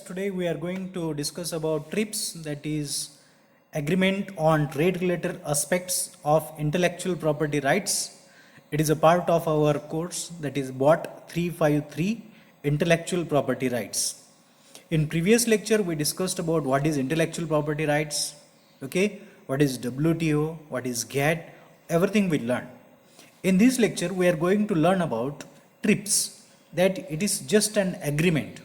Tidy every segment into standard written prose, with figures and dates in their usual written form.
Today we are going to discuss about TRIPS, that is Agreement on Trade Related Aspects of Intellectual Property Rights. It is a part of our course, that is BOT 353 Intellectual Property Rights. In previous lecture we discussed about what is intellectual property rights, okay, what is WTO, what is GATT, everything we learned. In this lecture we are going to learn about TRIPS, that it is just an agreement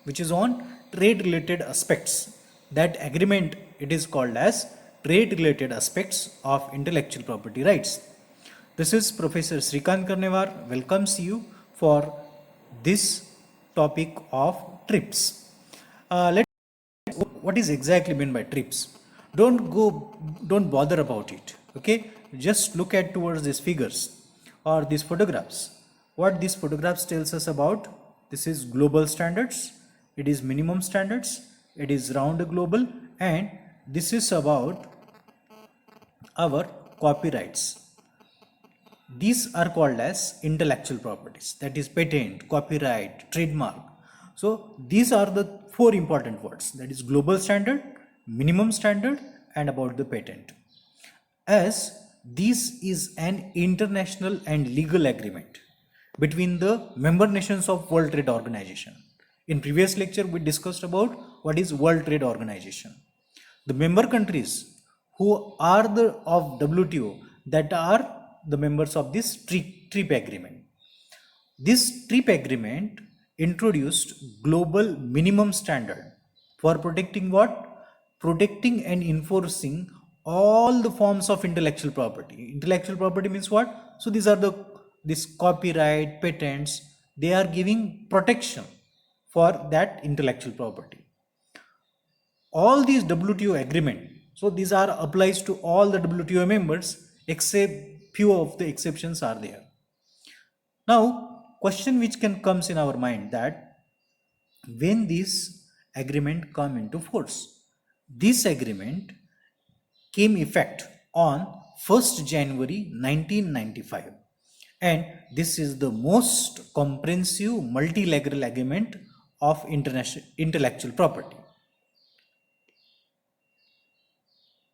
which is on trade related aspects. That agreement, it is called as trade related aspects of intellectual property rights. This is Professor SHRIKANT KARNEWAR welcomes you for this topic of TRIPS. What is exactly meant by TRIPS? Don't bother about it, okay? Just look at towards these figures or these photographs. What these photographs tells us about: this is global standards, it is minimum standards, it is round global, and this is about our copyrights. These are called as intellectual properties, that is patent, copyright, trademark. So these are the four important words, that is global standard, minimum standard, and about the patent. As this is an international and legal agreement between the member nations of World Trade Organization. In previous lecture we discussed about what is World Trade Organization. The member countries who are of WTO, that are the members of this TRIP agreement. This TRIP agreement introduced global minimum standard for protecting what? Protecting and enforcing all the forms of intellectual property. Intellectual property means what? So these are this copyright, patents, they are giving protection for that intellectual property. All these WTO agreement, so these are applies to all the WTO members except few of the exceptions are there. Now question which can comes in our mind, that when this agreement come into force, this agreement came effect on 1st January 1995, and this is the most comprehensive multilateral agreement of international intellectual property.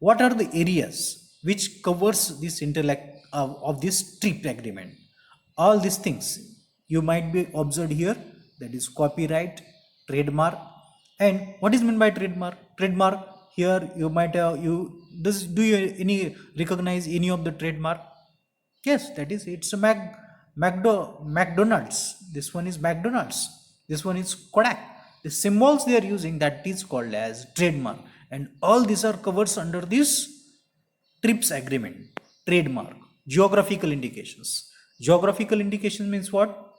What are the areas which covers this of this TRIP agreement? All these things you might be observed here, that is copyright, trademark. And what is meant by trademark? Trademark, here you might have do you recognize any of the trademark? Yes, that is, it's a McDonald's. This one is McDonald's. This one is Kodak. The symbols they are using, that is called as trademark, and all these are covered under this TRIPS agreement. Trademark, geographical indications. Geographical indication means what?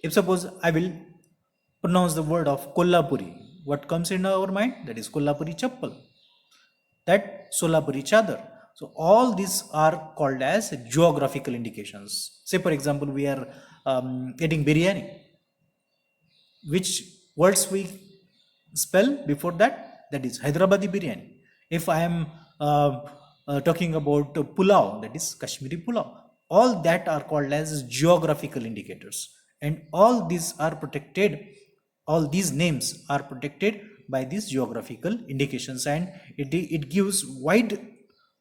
If suppose I will pronounce the word of Kolhapuri, what comes in our mind? That is Kolhapuri chappal, that Solapuri chadar. So all these are called as geographical indications. Say for example, we are eating biryani. Which words we spell before that? That is Hyderabadi biryani. If I am talking about pulao, that is Kashmiri pulao. All that are called as geographical indicators, and all these are protected. All these names are protected by these geographical indications, and it gives wide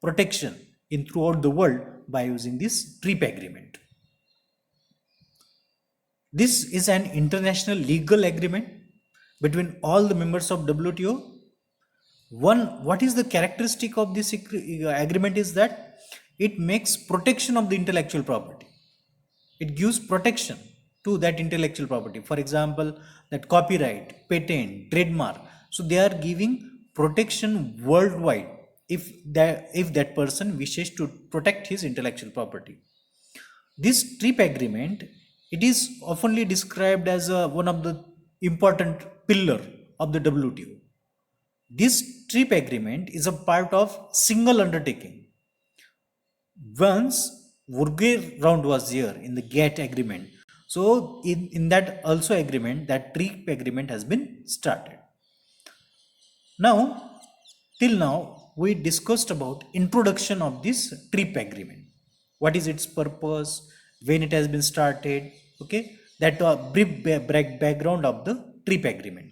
protection in throughout the world by using this TRIP agreement. This is an international legal agreement between all the members of WTO. What is the characteristic of this agreement is that it makes protection of the intellectual property. It gives protection to that intellectual property. For example, that copyright, patent, trademark. So they are giving protection worldwide if that person wishes to protect his intellectual property. This TRIP agreement, it is oftenly described as one of the important pillar of the WTO. This TRIP agreement is a part of single undertaking. Once Wurge round was there in the GATT agreement, so in that also agreement, that TRIP agreement has been started. Now, till now we discussed about introduction of this TRIP agreement. What is its purpose, when it has been started, okay, that brief background of the TRIP agreement.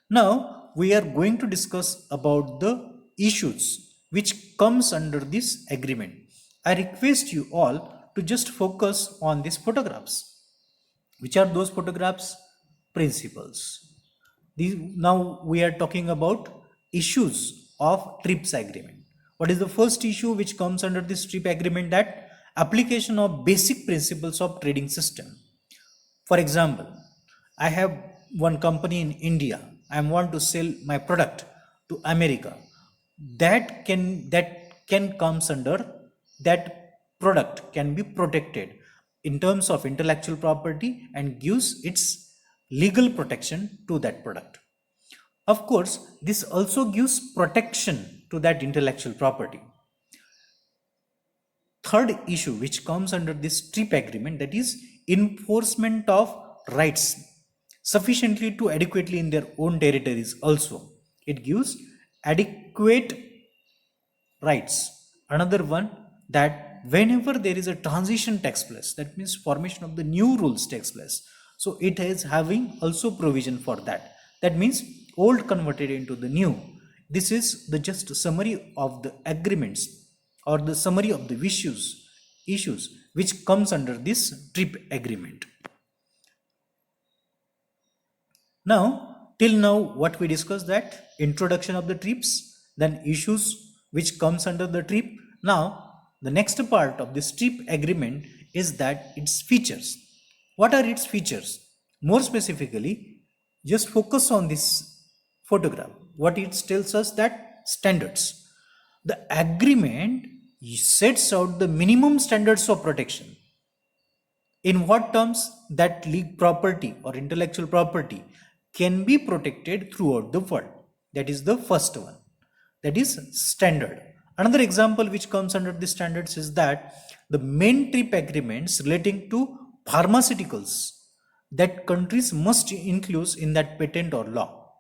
Now we are going to discuss about the issues which comes under this agreement. I request you all to just focus on these photographs. Which are those photographs? Principles. Now we are talking about issues of TRIPS agreement. What is the first issue which comes under this TRIPS agreement? That application of basic principles of trading system. For example, I have one company in India. I want to sell my product to America. That can comes under that product can be protected in terms of intellectual property and gives its legal protection to that product. Of course, this also gives protection to that intellectual property. Third issue which comes under this TRIP agreement, that is enforcement of rights sufficiently to adequately in their own territories also. It gives adequate rights. Another one, that whenever there is a transition takes place, that means formation of the new rules takes place, so it is having also provision for that. That means old converted into the new. This is the just summary of the agreements or the summary of the issues which comes under this TRIP agreement. Now, till now, what we discussed, that introduction of the TRIPS, then issues which comes under the TRIP. Now, the next part of this TRIP agreement is that its features. What are its features? More specifically, just focus on this photograph. What it tells us, that standards. The agreement sets out the minimum standards of protection. In what terms? That legal property or intellectual property can be protected throughout the world. That is the first one. That is standard. Another example which comes under the standards is that the main TRIP agreements relating to pharmaceuticals that countries must include in that patent or law.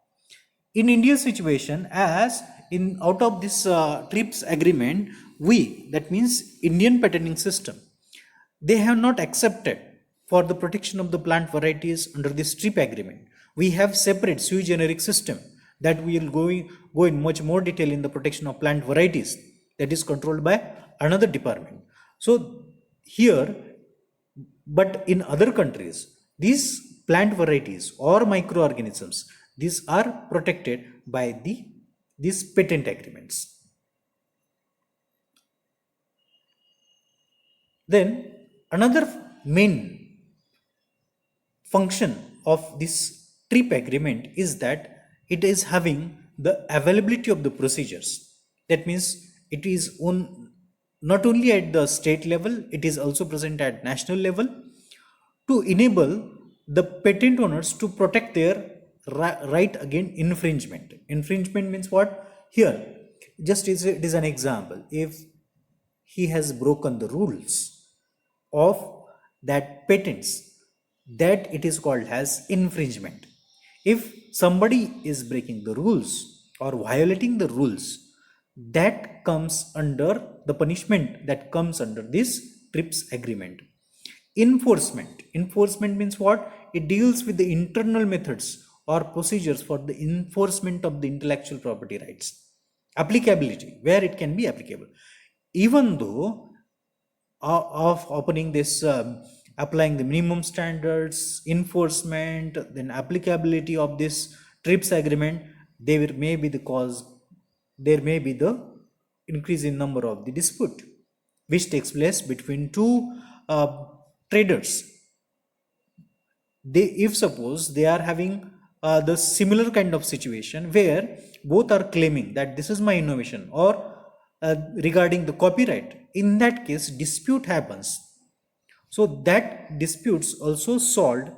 In India's situation, as in out of this TRIPS agreement, that means Indian patenting system, they have not accepted for the protection of the plant varieties under this TRIP agreement. We have separate sui generis system that we will go in much more detail in the protection of plant varieties, that is controlled by another department. So here, but in other countries, these plant varieties or microorganisms, these are protected by these patent agreements. Then another main function of this TRIP agreement is that it is having the availability of the procedures. That means it is not only at the state level, it is also present at national level to enable the patent owners to protect their right against infringement. Infringement means what? Here, just it is an example. If he has broken the rules of that patents, that it is called as infringement. If somebody is breaking the rules or violating the rules, that comes under the punishment that comes under this TRIPS agreement. Enforcement means what? It deals with the internal methods or procedures for the enforcement of the intellectual property rights. Applicability, where it can be applicable. Even though of opening this applying the minimum standards, enforcement, then applicability of this TRIPS agreement, there may be the increase in number of the dispute which takes place between two traders. If suppose they are having the similar kind of situation where both are claiming that this is my innovation or regarding the copyright, in that case dispute happens. So that disputes also solved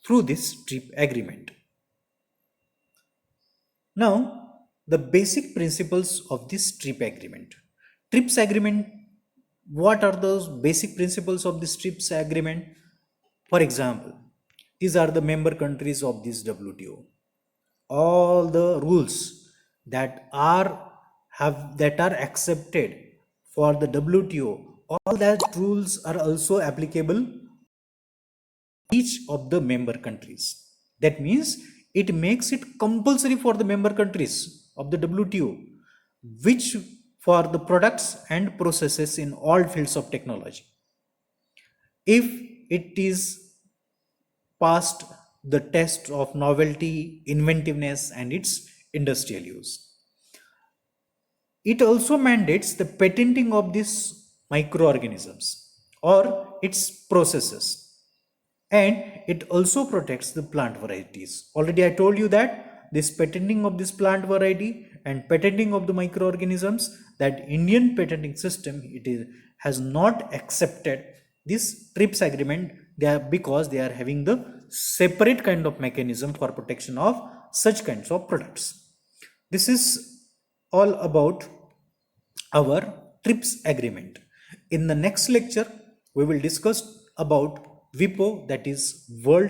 through this TRIP agreement. Now, the basic principles of this TRIP agreement. TRIPS agreement, what are those basic principles of this TRIPS agreement? For example, these are the member countries of this WTO. All the rules that are accepted for the WTO, all that rules are also applicable each of the member countries. That means it makes it compulsory for the member countries of the WTO, which for the products and processes in all fields of technology. If it is passed the test of novelty, inventiveness, and its industrial use. It also mandates the patenting of these microorganisms or its processes, and it also protects the plant varieties. Already I told you that this patenting of this plant variety and patenting of the microorganisms, that Indian patenting system has not accepted this TRIPS agreement because they are having the separate kind of mechanism for protection of such kinds of products. This is all about our TRIPS agreement. In the next lecture, we will discuss about WIPO, that is World